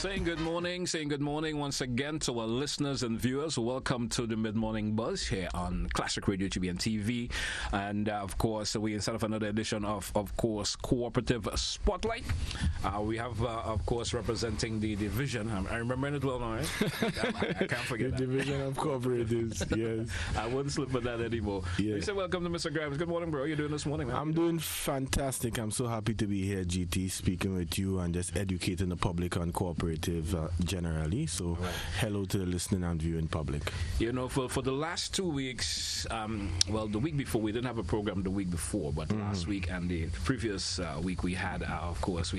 Saying good morning once again to our listeners and viewers. Welcome to the Mid-Morning Buzz here on Classic Radio GBN TV. And of course, we instead of another edition of course, Cooperative Spotlight. We have, of course, representing the division. I remember it well now, right? I can't forget the that. division of cooperatives, yes. I wouldn't slip with that anymore. Yeah. We say welcome to Mr. Grimes. Good morning, bro. How are you doing this morning, man? I'm doing fantastic. I'm so happy to be here, GT, speaking with you and just educating the public on cooperative generally. So hello to the listening and viewing public. You know, for the last 2 weeks, well, the week before, we didn't have a program the week before, but last week and the previous week we had, of course,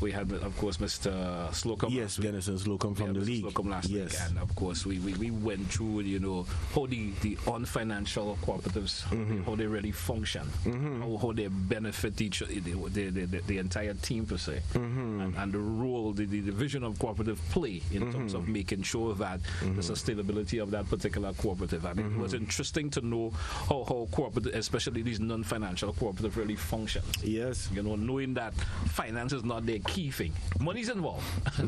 of course, Mr. Slocum. Yes, Denison Slocum from the Mr. League. Slocum last week, and of course, we went through, you know, how the unfinancial cooperatives, how they really function, how they benefit the entire team per se, and the role, the vision of cooperative play in terms of making sure that the sustainability of that particular cooperative. I mean, it was interesting to know how cooperative, especially these non-financial cooperative, really function. Yes, you know, knowing that finance is not their key thing. Money's involved.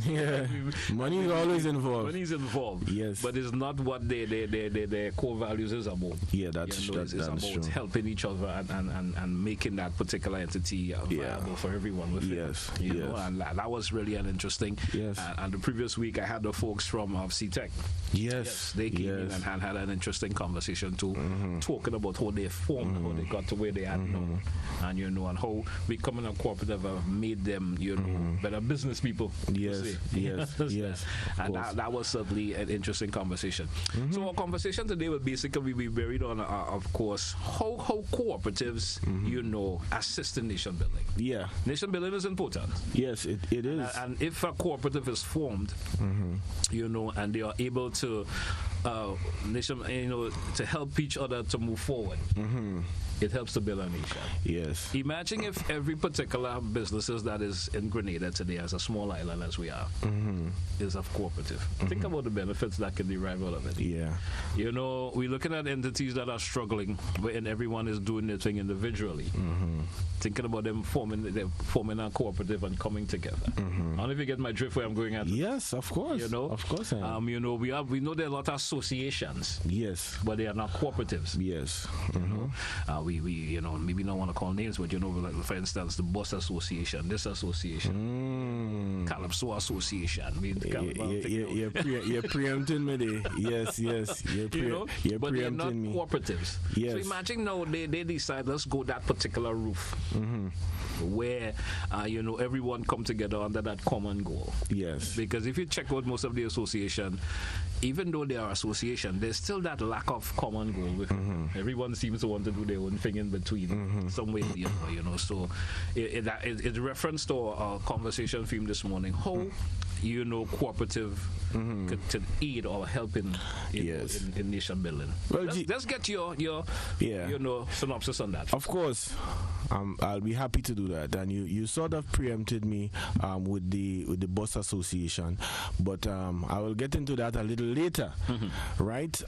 Yeah, money is always involved. Money's involved. Yes, but it's not what their core values is about. Yeah, that's it's about true. Helping each other and making that particular entity viable for everyone with it. You know, and that was really an interesting. Yes. And the previous week I had the folks from CTEC. Yes, they came in and had an interesting conversation too, talking about how they formed, how they got to where they are now, and you know, and how becoming a cooperative have made them, you know, better business people. Yes. And that was certainly an interesting conversation. So our conversation today will basically be buried on, of course, how cooperatives, you know, assist in nation building. Yeah, nation building is important. Yes, it is. And if a cooperative is formed, you know, and they are able to to help each other to move forward, it helps to build a nation. Yes. Imagine if every particular businesses that is in Grenada today, as a small island as we are, is a cooperative. Think about the benefits that can derive out of it. Yeah. You know, we're looking at entities that are struggling, and everyone is doing their thing individually. Thinking about them forming a cooperative and coming together. I don't know if you get my drift where I'm going at. Yes, of course. You know, of course. You know, we know there are a lot of associations. Yes. But they are not cooperatives. Yes. You know, we you know, maybe don't want to call names, but you know, like for instance, the Bus Association, this association, Calypso Association. You're preempting me there. Yes. You're but they're not preempting me. Cooperatives. Yes. So imagine now they decide, let's go that particular roof where you know, everyone come together under that common goal. Yes. Because if you check out most of the association, even though they are association, there's still that lack of common goal with it. Everyone seems to want to do their own thing in between some way, you know. So it reference to our conversation theme this morning, how you know, cooperative could aid or help in nation building. Well, let's get your you know, synopsis on that. Of course, I'll be happy to do that. And you sort of preempted me with the Bus Association, but I will get into that a little later, right?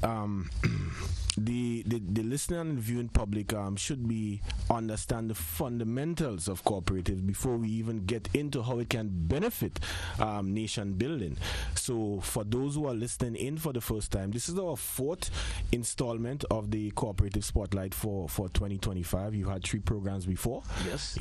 The listener and viewing public should understand the fundamentals of cooperatives before we even get into how it can benefit nation building. So for those who are listening in for the first time, this is our fourth installment of the Cooperative Spotlight for 2025. You had 3 programs before. Yes.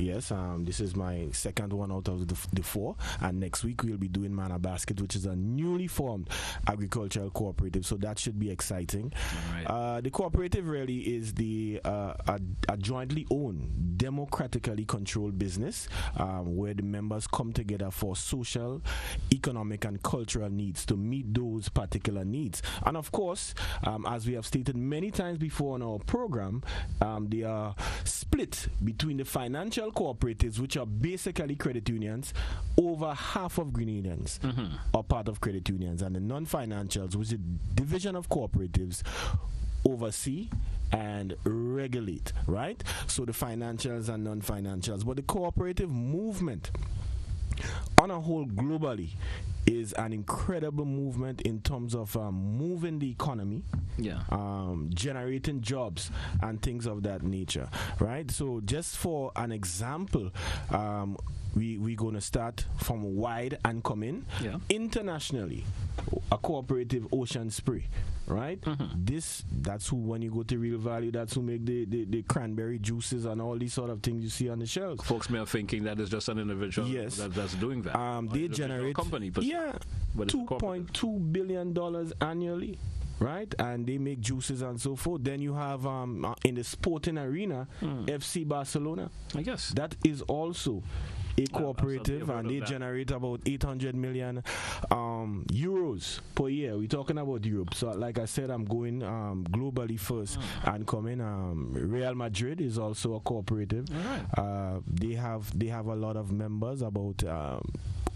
This is my second one out of the 4, and next week we'll be doing Manna Basket, which is a newly formed agricultural cooperative. So that should be exciting. Right. The cooperative really is a jointly owned, democratically controlled business where the members come together for social, economic, and cultural needs to meet those particular needs. And of course, as we have stated many times before on our program, they are split between the financial cooperatives, which are basically credit unions. Over half of Grenadians are part of credit unions, and the non-financials, which is a division of cooperatives, oversee and regulate, right? So the financials and non-financials. But the cooperative movement on a whole globally is an incredible movement in terms of moving the economy, generating jobs and things of that nature, right? So just for an example, we're going to start from wide and come in. Yeah. Internationally, a cooperative ocean spray, right? That's who, when you go to Real Value, that's who make the cranberry juices and all these sort of things you see on the shelves. Folks may are thinking that is just an individual that's doing that. They generate company, $2.2 billion annually. Right, and they make juices and so forth. Then you have in the sporting arena, FC Barcelona. I guess that is also a cooperative, and they generate about 800 million euros per year. We're talking about Europe. So, like I said, I'm going globally first and coming. Real Madrid is also a cooperative. Right. They have a lot of members, about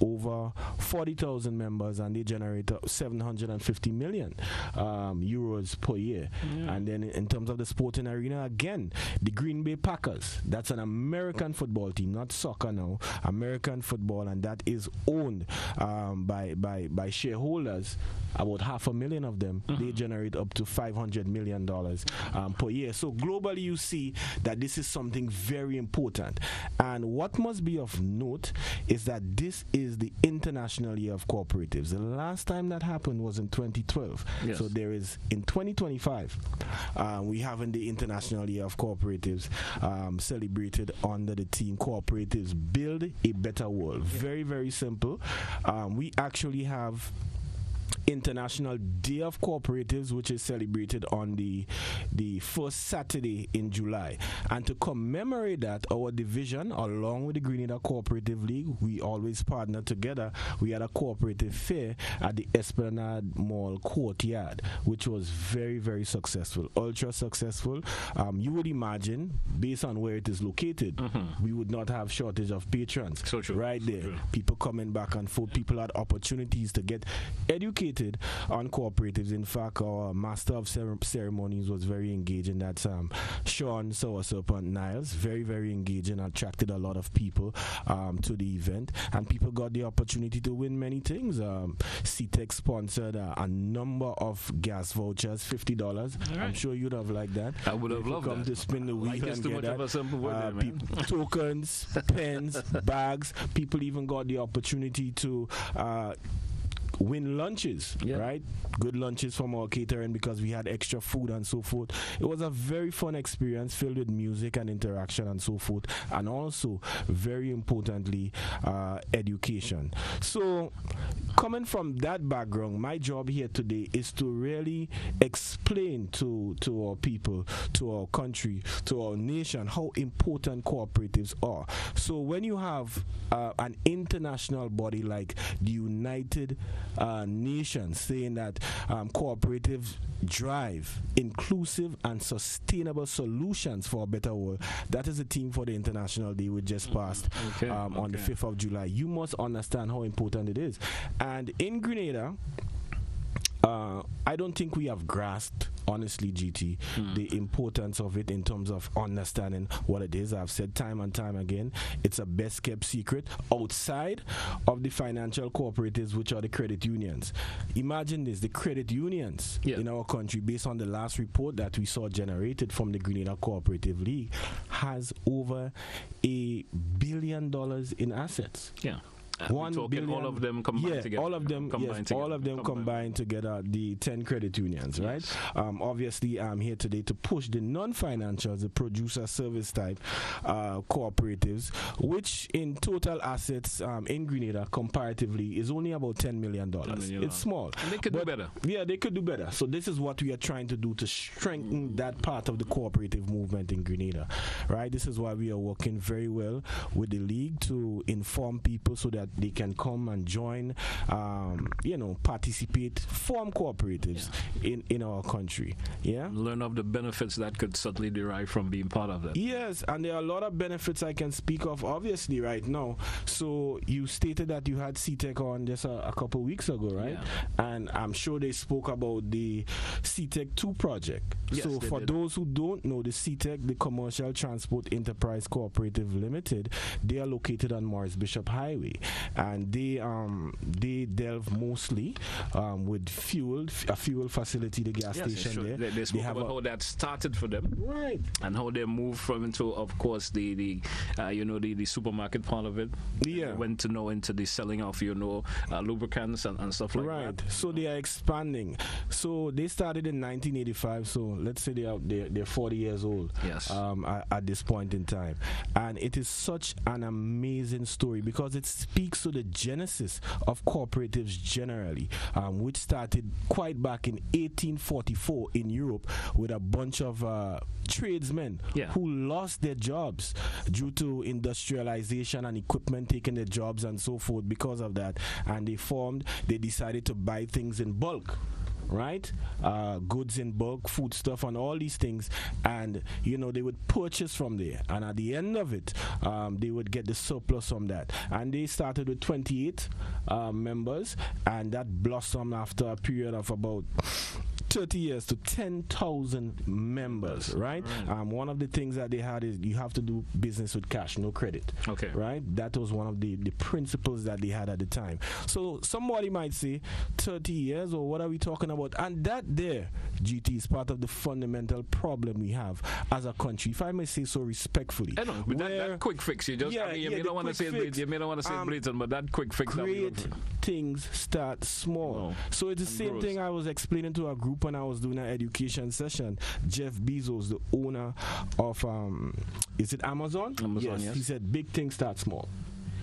over 40,000 members, and they generate 750 million euros per year. And then in terms of the sporting arena, again, the Green Bay Packers, that's an American football team, not soccer now, American football, and that is owned by shareholders, about 500,000 of them. They generate up to $500 million per year. So globally, you see that this is something very important. And what must be of note is that this is the International Year of Cooperatives. The last time that happened was in 2012. Yes. So there is, in 2025, we having the International Year of Cooperatives celebrated under the theme Cooperatives Build a Better World. Very, very simple. We actually have International Day of Cooperatives, which is celebrated on the first Saturday in July. And to commemorate that, our division, along with the Grenada Cooperative League, we always partner together. We had a cooperative fair at the Esplanade Mall courtyard, which was very, very successful, ultra successful. You would imagine, based on where it is located, we would not have shortage of patrons. So true. Right there. People coming back and forth. People had opportunities to get educated on cooperatives. In fact, our master of ceremonies was very engaging. That's Sean Serpent Niles. Very, very engaging. Attracted a lot of people to the event, and people got the opportunity to win many things. CTEC sponsored a number of gas vouchers, $50. Right. I'm sure you'd have liked that. I would have loved come that. to spin the wheel and get that. Tokens, pens, bags. People even got the opportunity to win lunches, right? Good lunches from our catering because we had extra food and so forth. It was a very fun experience filled with music and interaction and so forth, and also, very importantly, education. So, coming from that background, my job here today is to really explain to our people, to our country, to our nation, how important cooperatives are. So when you have an international body like the United Nations saying that cooperatives drive inclusive and sustainable solutions for a better world, that is the theme for the International Day we just passed on the 5th of July. You must understand how important it is. And in Grenada, I don't think we have grasped, honestly, GT, the importance of it in terms of understanding what it is. I've said time and time again, it's a best kept secret outside of the financial cooperatives, which are the credit unions. Imagine this, the credit unions in our country, based on the last report that we saw generated from the Grenada Cooperative League, has over $1 billion in assets. Yeah. 1 billion, all of them combined together. All of them combined together, the 10 credit unions, right? Yes. Obviously, I'm here today to push the non-financials, the producer service type cooperatives, which in total assets in Grenada comparatively is only about $10 million. It's small. And they could do better. Yeah, they could do better. So this is what we are trying to do to strengthen that part of the cooperative movement in Grenada, right? This is why we are working very well with the league to inform people so that they can come and join, participate, form cooperatives in our country. Yeah, learn of the benefits that could certainly derive from being part of that. Yes, and there are a lot of benefits I can speak of, obviously, right now. So you stated that you had CTEC on just a couple weeks ago, right? Yeah. And I'm sure they spoke about the CTEC 2 project, Yes, so for those who don't know, the CTEC, the Commercial Transport Enterprise Cooperative Limited, they are located on Morris Bishop Highway, and they delve mostly with fuel facility, the gas station sure. there. They spoke about how that started for them, right, and how they moved from into, of course, the supermarket part of it. Yeah, they went to know into the selling of lubricants and stuff like that. Right. So they are expanding. So they started in 1985. So let's say they're 40 years old. Yes. At this point in time, and it is such an amazing story because it speaks to the genesis of cooperatives generally, which started quite back in 1844 in Europe with a bunch of tradesmen who lost their jobs due to industrialization and equipment taking their jobs and so forth. Because of that, and they decided to buy things in bulk, right? Goods in bulk, food stuff, and all these things, and they would purchase from there, and at the end of it, they would get the surplus from that. And they started with 28 members, and that blossomed after a period of about 30 years to 10,000 members, right? One of the things that they had is you have to do business with cash, no credit. Okay. Right? That was one of the principles that they had at the time. So somebody might say 30 years, or what are we talking about? And that there, GT, is part of the fundamental problem we have as a country, if I may say so respectfully. I know, but that quick fix, you just, you may not want to say blatant, but that quick fix. Great things start small. No. So it's the same thing I was explaining to a group when I was doing an education session. Jeff Bezos, the owner of is it Amazon? Yes. He said big things start small.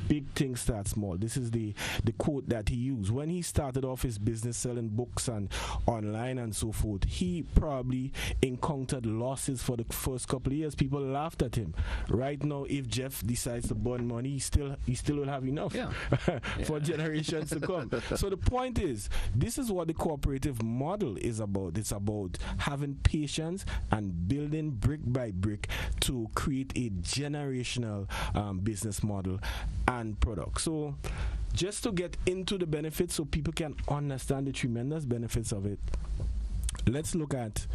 Big things start small. This is the quote that he used. When he started off his business selling books and online and so forth, he probably encountered losses for the first couple of years. People laughed at him. Right now, if Jeff decides to burn money, he still will have enough for generations to come. So the point is, this is what the cooperative model is about. It's about having patience and building brick by brick to create a generational business model and product. So just to get into the benefits so people can understand the tremendous benefits of it, let's look at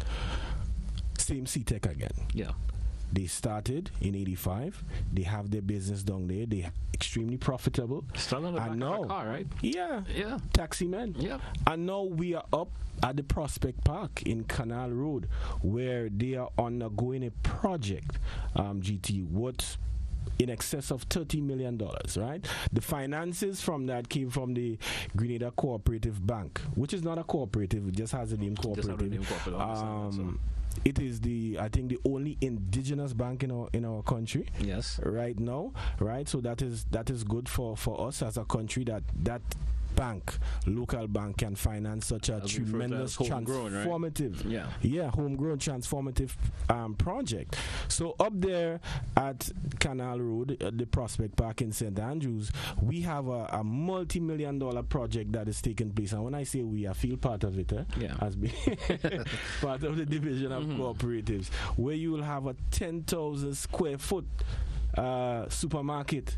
same CTEC again. Yeah. They started in 85. They have their business down there. They're extremely profitable. Still on the back of a car, right? Yeah. Yeah. Taxi men. Yeah. And now we are up at the Prospect Park in Canal Road, where they are undergoing a project, GT, what in excess of $30 million, right? The finances from that came from the Grenada Cooperative Bank, which is not a cooperative, it just has the name Cooperative. It is I think the only indigenous bank in our country. Yes. Right now, right? So that is good for us as a country that bank, local bank, can finance such a tremendous transformative, homegrown transformative project. So up there at Canal Road, the Prospect Park in St. Andrews, we have a multi-million-dollar project that is taking place. And when I say we, I feel part of it, as being part of the division of cooperatives, where you will have a 10,000 square foot supermarket.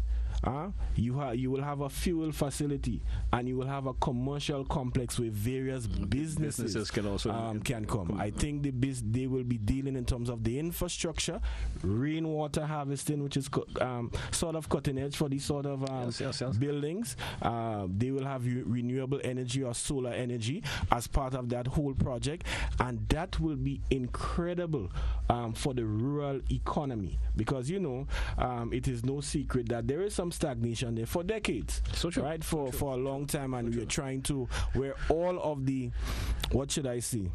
You will have a fuel facility, and you will have a commercial complex where various businesses can also can come. I think they will be dealing in terms of the infrastructure, rainwater harvesting, which is sort of cutting edge for these sort of buildings. They will have renewable energy or solar energy as part of that whole project, and that will be incredible for the rural economy, because it is no secret that there is some stagnation there for decades, right? For a long time, and we are trying to, where all of the, what should I say,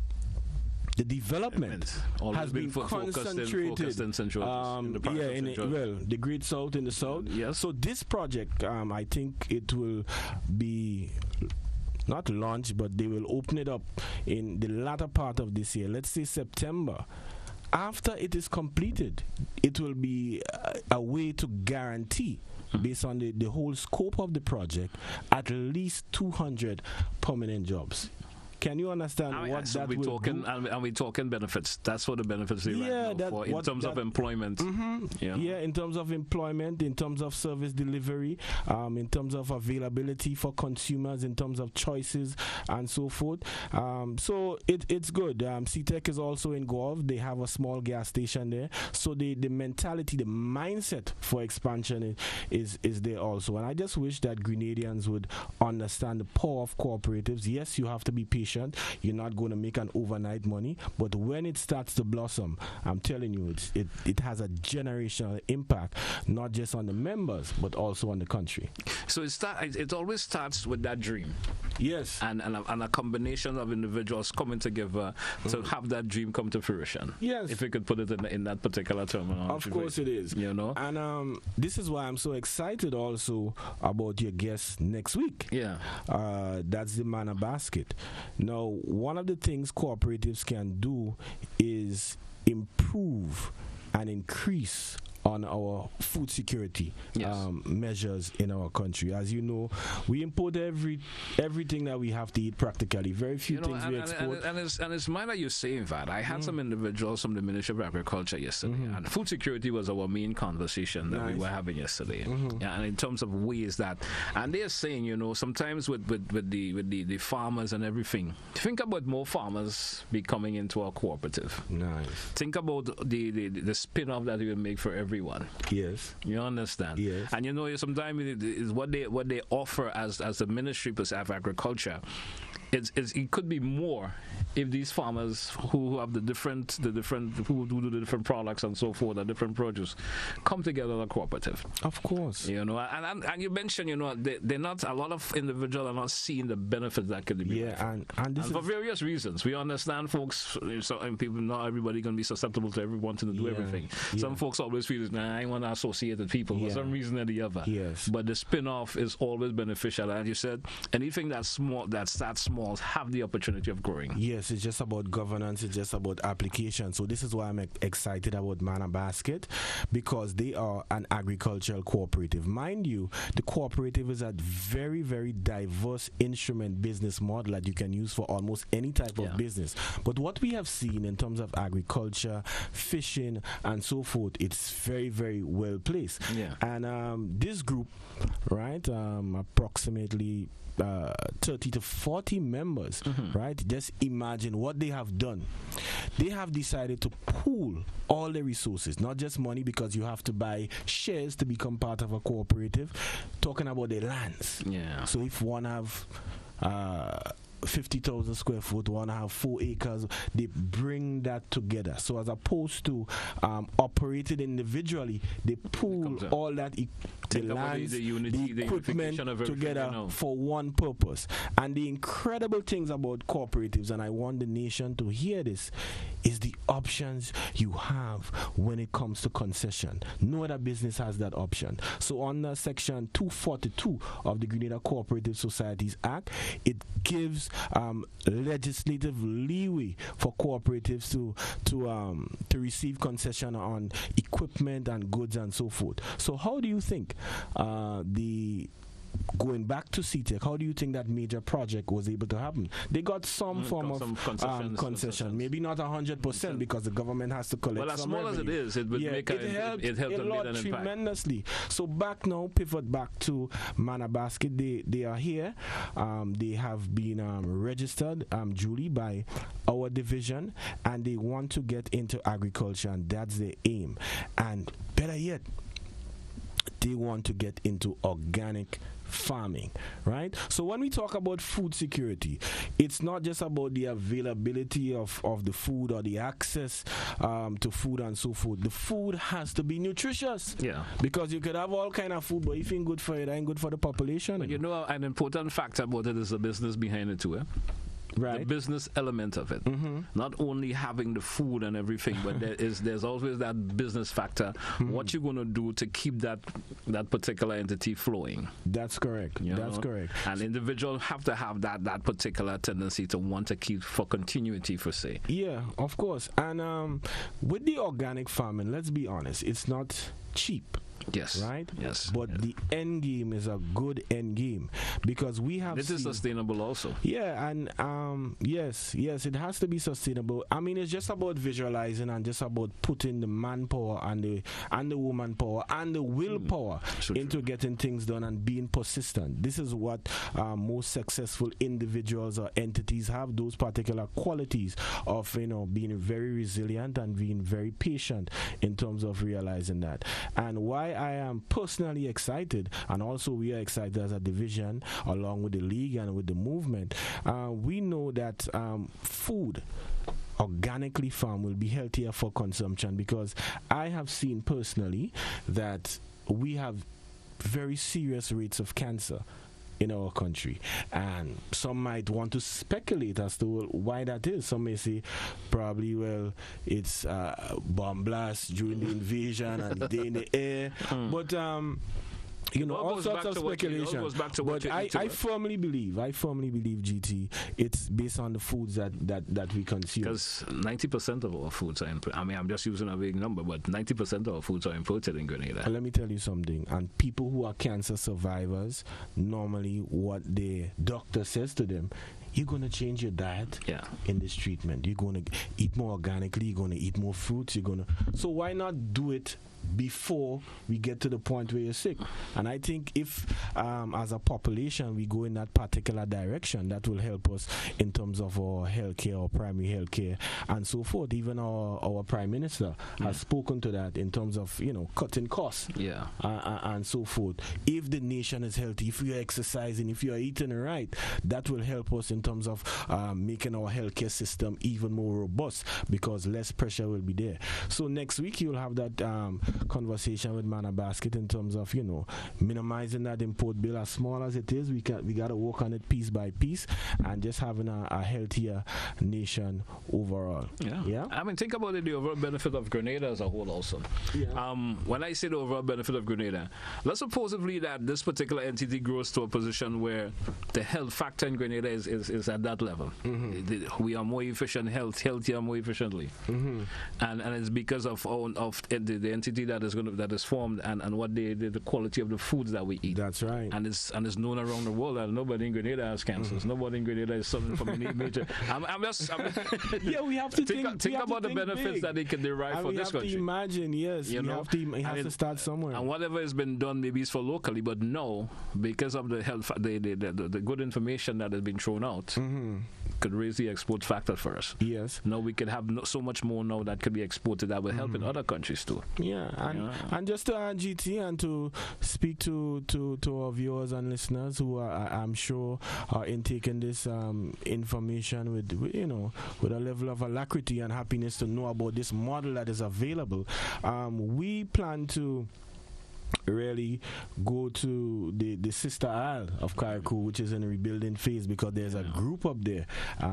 the development has been concentrated in the Great South, in the South. Yes. So this project, I think it will be not launched, but they will open it up in the latter part of this year. Let's say September. After it is completed, it will be a way to guarantee, based on the whole scope of the project, at least 200 permanent jobs. Can you understand what so that we will talking, do? And we talking benefits. That's what the benefits they right now for, in terms of employment. Yeah, in terms of employment, in terms of service delivery, in terms of availability for consumers, in terms of choices and so forth. So it's good. CTEC is also involved. They have a small gas station there. So the mentality, the mindset for expansion is there also. And I just wish that Grenadians would understand the power of cooperatives. Yes, you have to be patient. You're not going to make an overnight money, but when it starts to blossom, I'm telling you, it has a generational impact, not just on the members, but also on the country. So it always starts with that dream. Yes. And a combination of individuals coming together to have that dream come to fruition. Yes. If we could put it in that particular terminology. Of course it is. You know? And this is why I'm so excited also about your guest next week. Yeah. That's the Manna Basket. Now, one of the things cooperatives can do is improve and increase on our food security measures in our country. As you know, we import everything that we have to eat practically. Very few things we export. And it's mine that you're saying that. I had some individuals from the Ministry of Agriculture yesterday, and food security was our main conversation that we were having yesterday. Yeah, and in terms of ways that, and they're saying, you know, sometimes with the farmers and everything, think about more farmers be coming into our cooperative. Nice. Think about the spin-off that we will make for everyone. Yes. You understand? Yes. And you know, sometimes it's what they offer as the Ministry of Agriculture. It could be more if these farmers who have the different who do the different products and so forth, the different produce, come together in a cooperative. Of course. You know, and you mentioned, you know, they're not, a lot of individuals are not seeing the benefits that could be. Yeah, and for various reasons. We understand, folks. And people, not everybody going to be susceptible to everyone to do everything. Yeah. Some folks always feel, I want to associate with people for some reason or the other. Yes. But the spin-off is always beneficial. As you said, anything that's small, that starts small, have the opportunity of growing. Yes, it's just about governance, it's just about application. So this is why I'm excited about Manna Basket, because they are an agricultural cooperative. Mind you, the cooperative is a very, very diverse instrument business model that you can use for almost any type of business. But what we have seen in terms of agriculture, fishing, and so forth, it's very, very well placed. Yeah. And this group, right, approximately 30 to 40 members, right? Just imagine what they have done. They have decided to pool all the resources, not just money, because you have to buy shares to become part of a cooperative. Talking about the lands. Yeah. So if one have 50,000 square foot, one have 4 acres, they bring that together. So as opposed to operated individually, they pool all that the lands, the equipment together for one purpose. And the incredible things about cooperatives, and I want the nation to hear this, is the options you have when it comes to concession. No other business has that option. So under Section 242 of the Grenada Cooperative Societies Act, it gives legislative leeway for cooperatives to receive concession on equipment and goods and so forth. So how do you think going back to CTEC, how do you think that major project was able to happen? They got some form of concession, maybe not 100% because the government has to collect. Well, as some small revenue. as it is, it would make it helped a lot tremendously. So pivot back to Manna Basket. They are here. They have been registered duly by our division, and they want to get into agriculture, and that's their aim. And better yet, they want to get into organic farming, right? So when we talk about food security, it's not just about the availability of the food or the access to food and so forth. The food has to be nutritious. Yeah. Because you could have all kind of food, but if it ain't good for it, it ain't good for the population. But you know, an important factor about it is the business behind it too, Right. The business element of it. Not only having the food and everything, but there's always that business factor. What you're going to do to keep that particular entity flowing. That's correct. That's correct. And individuals have to have that particular tendency to want to keep for continuity, for say. Yeah, of course. And with the organic farming, let's be honest, it's not cheap. Yes. Right? Yes. But the end game is a good end game, because we have This is sustainable also. Yeah, and yes, it has to be sustainable. I mean, it's just about visualizing and just about putting the manpower and the woman power and the willpower into getting things done and being persistent. This is what most successful individuals or entities have, those particular qualities of being very resilient and being very patient in terms of realizing that. And why I am personally excited, and also we are excited as a division along with the league and with the movement, we know that food organically farmed will be healthier for consumption, because I have seen personally that we have very serious rates of cancer in our country, and some might want to speculate as to why that is. Some may say probably, well, it's bomb blast during the invasion and the day in the air, but all sorts of speculation. But I firmly believe, GT, it's based on the foods that we consume. Because 90% of our foods are imported. I mean, I'm just using a big number, but 90% of our foods are imported in Grenada. Let me tell you something. And people who are cancer survivors, normally what the doctor says to them, you're going to change your diet in this treatment. You're going to eat more organically. You're going to eat more fruits. So why not do it before we get to the point where you're sick? And I think if as a population we go in that particular direction, that will help us in terms of our healthcare, our primary healthcare and so forth. Even our Prime Minister has spoken to that in terms of cutting costs and so forth. If the nation is healthy, if we are exercising, if you are eating right, that will help us in terms of making our healthcare system even more robust, because less pressure will be there. So next week you'll have that conversation with Manna Basket in terms of minimizing that import bill. As small as it is, we got to work on it piece by piece and just having a healthier nation overall. I mean, think about it, the overall benefit of Grenada as a whole also. When I say the overall benefit of Grenada, let's supposedly that this particular entity grows to a position where the health factor in Grenada is at that level. We are more efficient, healthier more efficiently, and it's because of the entity that is formed and what the quality of the foods that we eat. That's right. And it's known around the world that nobody in Grenada has cancers. Nobody in Grenada is suffering from any major. We have to think about the benefits big. That they can derive for this country. We have to imagine, yes. You have to start somewhere. And whatever has been done maybe is for locally, but no, because of the health, the good information that has been thrown out, could raise the export factor for us. Yes. Now we could have so much more now that could be exported that will help in other countries too. And just to add, GT, and to speak to our viewers and listeners who I'm sure are intaking this information with a level of alacrity and happiness to know about this model that is available. We plan to really go to the sister isle of Carriacou, which is in a rebuilding phase, because there's a group up there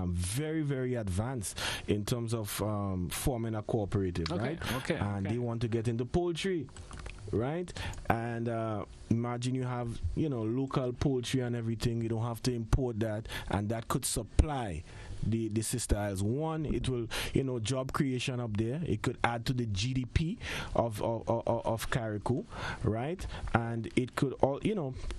very, very advanced in terms of forming a cooperative, right? And they want to get into poultry, right? And imagine you have local poultry and everything. You don't have to import that, and that could supply the sister isles. One, it will job creation up there. It could add to the GDP of Carriacou, right? And it could all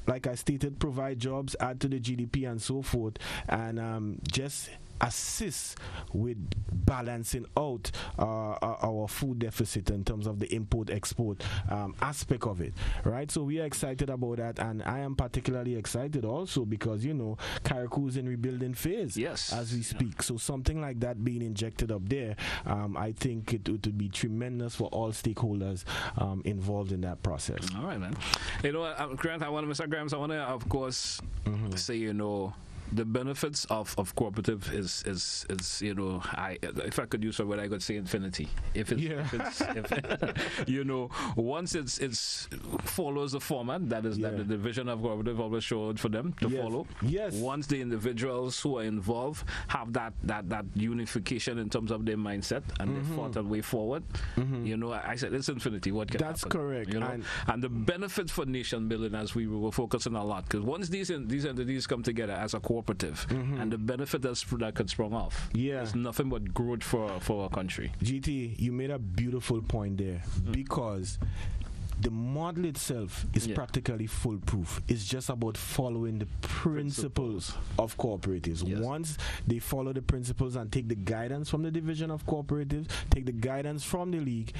like I stated, provide jobs, add to the GDP and so forth, and just assist with balancing out our food deficit in terms of the import-export aspect of it, right? So we are excited about that, and I am particularly excited also because Carriacou is in rebuilding phase as we speak. So something like that being injected up there, I think it would be tremendous for all stakeholders involved in that process. All right, man. Grant, Mr. Grams, I want to, of course, say, the benefits of Cooperative is if I could use a word, I could say infinity. Once it's follows the format that the vision of Cooperative always showed for them to follow. Yes. Once the individuals who are involved have that unification in terms of their mindset and they thought a way forward, I said it's infinity. What can That's happen? Correct. And the benefits for nation building, as we were focusing a lot, because once these entities come together as a cooperative, and the benefit that could sprung off, it's nothing but growth for our country. GT, you made a beautiful point there, because the model itself is practically foolproof. It's just about following the principles of cooperatives. Yes. Once they follow the principles and take the guidance from the division of cooperatives, take the guidance from the league,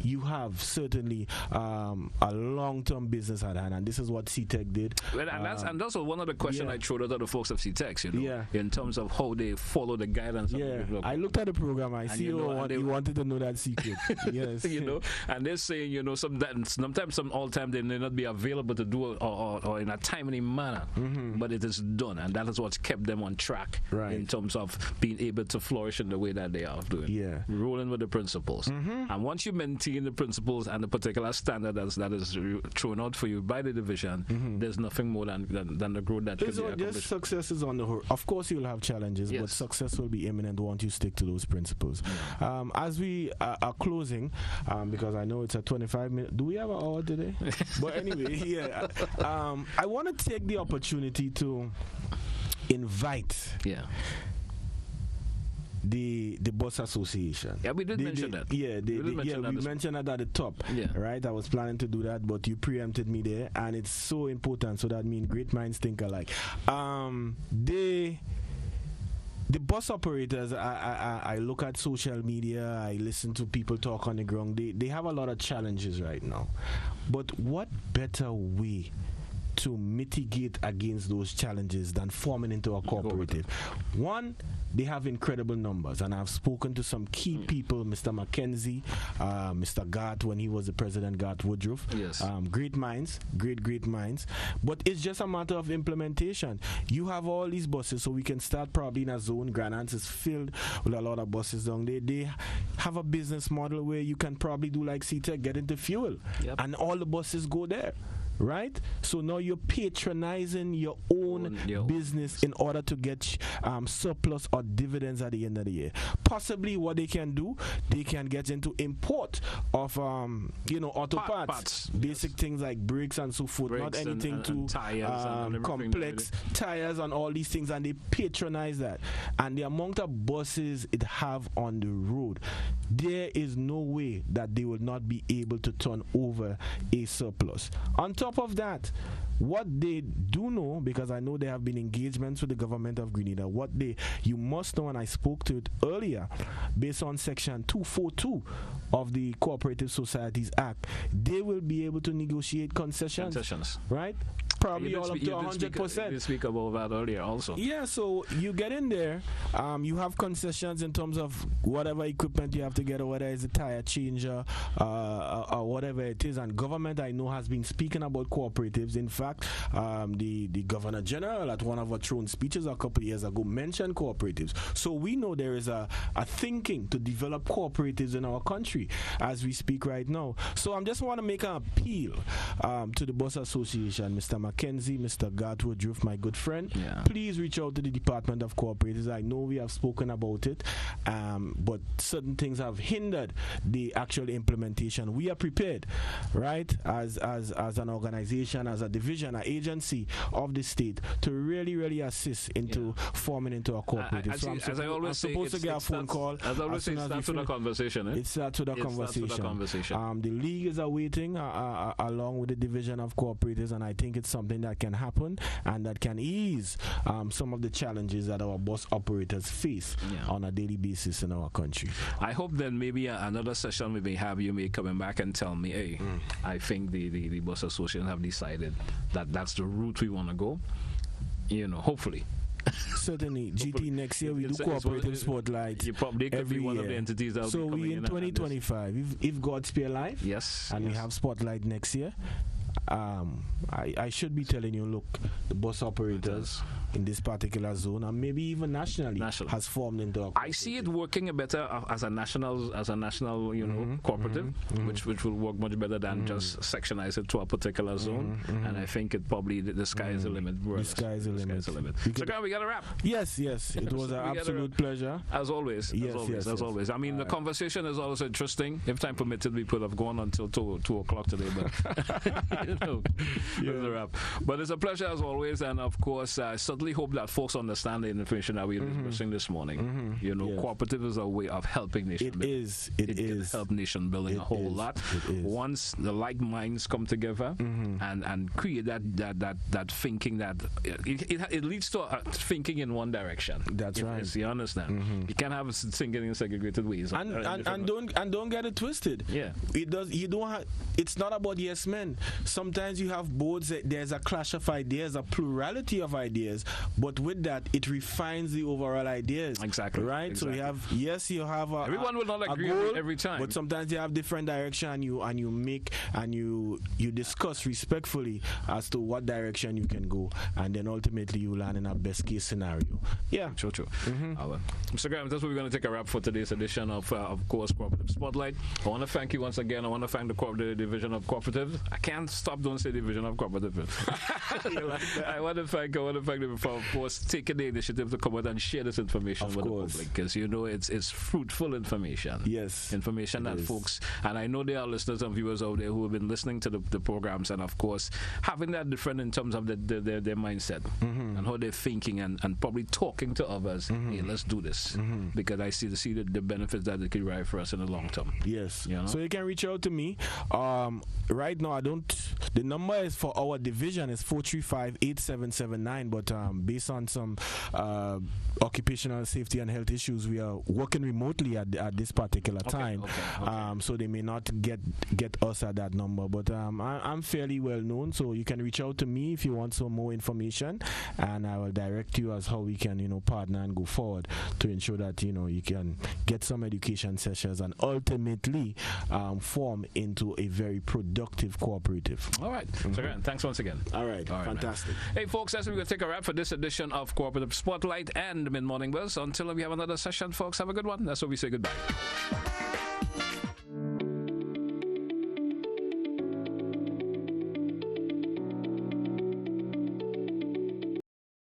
you have certainly a long-term business at hand, and this is what CTEC did. Well, and that's one of the questions I threw out to the folks of CTEC, in terms of how they follow the guidance. I looked at the program. I see you wanted to know that secret. Yes, and they're saying, sometimes all time they may not be available to do it or in a timely manner, but it is done, and that is what's kept them on track in terms of being able to flourish in the way that they are doing. Yeah, rolling with the principles, and once you maintain the principles and the particular standard that is thrown out for you by the division, there's nothing more than the growth that can be accomplished. Success is on the horizon. Of course, you'll have challenges, but success will be imminent once you stick to those principles. As we are closing, because I know it's a 25-minute. Do we have an hour today? But anyway, I want to take the opportunity to invite. The Bus Association. Yeah, we did mention that. We mentioned that at the top. Right? I was planning to do that, but you preempted me there, and it's so important. So that means great minds think alike. The bus operators, I look at social media, I listen to people talk on the ground. They have a lot of challenges right now. But what better way to mitigate against those challenges than forming into a cooperative? One, they have incredible numbers, and I've spoken to some key people, Mr. Mackenzie, Mr. Gart, when he was the president, Gart Woodruff. Great minds, great minds. But it's just a matter of implementation. You have all these buses, so we can start probably in a zone. Granance is filled with a lot of buses down there. They have a business model where you can probably do like CTEC, get into fuel, and all the buses go there. Right? So now you're patronizing your own business in order to get surplus or dividends at the end of the year. Possibly what they can do, they can get into import of auto parts, basic things like brakes and so forth, not anything too complex, tires and all these things, and they patronize that. And the amount of buses it have on the road, there is no way that they will not be able to turn over a surplus. On top of that, what they do know, because I know there have been engagements with the government of Grenada, you must know, and I spoke to it earlier, based on section 242 of the Cooperative Societies Act, they will be able to negotiate concessions. Right? Probably all up to 100%. You speak about that earlier also. Yeah, so you get in there, you have concessions in terms of whatever equipment you have to get, or whether it's a tire changer or whatever it is. And government, I know, has been speaking about cooperatives. In fact, the Governor General at one of our throne speeches a couple of years ago mentioned cooperatives. So we know there is a thinking to develop cooperatives in our country as we speak right now. So I just want to make an appeal to the Bus Association, Mr. Mackenzie, Mr. Gart Woodruff, my good friend. Please reach out to the Department of Cooperatives. I know we have spoken about it, but certain things have hindered the actual implementation. We are prepared, right, as an organization, as a division, an agency of the state, to really assist into forming into a cooperative. I'm supposed to get a phone call. As I always say, it starts with a conversation. It starts with a conversation. The league is awaiting along with the division of cooperatives, and I think it's something that can happen and that can ease some of the challenges that our bus operators face on a daily basis in our country. I hope then maybe another session we may have you may coming back and tell me, hey, I think the bus association have decided that that's the route we want to go. Hopefully. Certainly, GT next year we do cooperative spotlight. You probably could be one of the entities that will so we in 2025, if God spare life, we have spotlight next year. I should be telling you, look, the bus operators in this particular zone, and maybe even nationally, has formed into a I see it working better as a national cooperative, which will work much better than just sectionize it to a particular zone. And I think it probably the sky is the limit. The sky is the limit. So we got to wrap. Yes. It was an absolute pleasure. As always. As always. I mean, the conversation is always interesting. If time permitted, we could have gone until 2 o'clock today, but That's a wrap. But it's a pleasure as always, and of course, I certainly hope that folks understand the information that we're discussing this morning. Cooperative is a way of helping nation building. It can help nation building a whole lot. Once the like minds come together and create that thinking that it leads to thinking in one direction. That's right. You understand? You can't have thinking in segregated ways. And don't get it twisted. Yeah. It's not about yes men. Sometimes you have boards that there's a clash of ideas, a plurality of ideas, but with that it refines the overall ideas. Exactly. Right? Exactly. So you have everyone will not agree goal, every time. but sometimes you have different direction and you discuss respectfully as to what direction you can go, and then ultimately you land in a best case scenario. Yeah. True. Mr. Graham, that's what we're going to take a wrap for today's edition of course, Cooperative Spotlight. I want to thank you once again. I want to thank the division of Cooperative. I can't stop don't say division of Cooperative. I want to thank them for, of course, taking the initiative to come out and share this information with the public, because it's fruitful information. Yes. Information that folks, and I know there are listeners and viewers out there who have been listening to the programs, and of course having that different in terms of their mindset and how they're thinking, and probably talking to others. Hey, let's do this because I see the benefits that it can derive for us in the long term. Yes. So you can reach out to me. Right now the number is for our division is 435-8779, but based on some occupational safety and health issues, we are working remotely at this particular time. Okay. So they may not get us at that number, but I'm fairly well known, so you can reach out to me if you want some more information, and I will direct you as how we can partner and go forward to ensure that you can get some education sessions and ultimately form into a very productive cooperative. All right. So thanks once again. All right. Fantastic. Man. Hey folks, that's we're going to take a wrap for this edition of Cooperative Spotlight and Mid Morning Buzz. Until we have another session, folks, have a good one. That's what we say goodbye.